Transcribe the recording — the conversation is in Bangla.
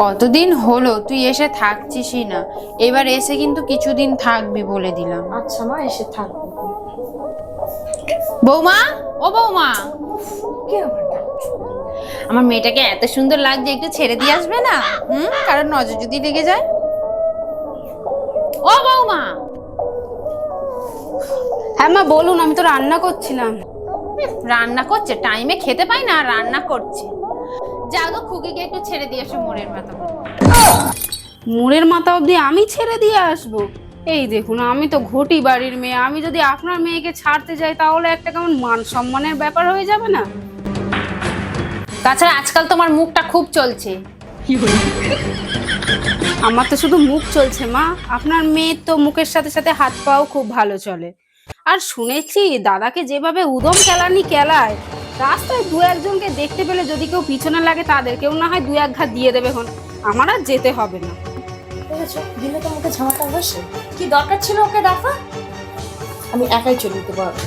কতদিন হলো তুই এসে থাকছিসই না, এবার এসে কিন্তু কিছুদিন থাকবি বলে দিলাম। আচ্ছা মা, এসে থাকবো। বৌমা, ও বৌমা, কে আবার ডাকছো? আমার মেয়েটাকে এত সুন্দর লাগছে, একটু ছেড়ে দিয়ে আসবে না? কারণ নজর যদি লেগে যায়। ও বৌমা। হ্যাঁ মা বলুন, আমি তো রান্না করছিলাম। রান্না করছে? টাইমে খেতে পাই না আর রান্না করছে। যাও তো খুকিকে একটু ছেড়ে দিয়ে এসো মোড়ের মাথা। মোড়ের মাথা অবধি আমি ছেড়ে দিয়ে আসবো? এই দেখুন, আমি তো ঘটি বাড়ির মেয়ে, আমি যদি আপনার মেয়েকে ছাড়তে যাই তাহলে একটা কেমন মান সম্মানের ব্যাপার হয়ে যাবে না? তাছাড়া আজকাল তোমার মুখটা খুব চলছে। আমার তো শুধু মুখ চলছে মা, আপনার মেয়ের তো মুখের সাথে সাথে হাত পাও খুব ভালো চলে। আর শুনেছি দাদাকে যেভাবে উদম কেলানি কেলায়, রাস্তায় দু একজনকে দেখতে পেলে যদি কেউ পিছনে লাগে তাদেরকেও না হয় দু এক ঘাত দিয়ে দেবে। এখন আমার আর যেতে হবে না। দেখেছো, দিলে তো মুখে ঝামাটা বসে। কি দরকার ছিল ওকে দেখা? আমি একাই চলে যেতে পারবো।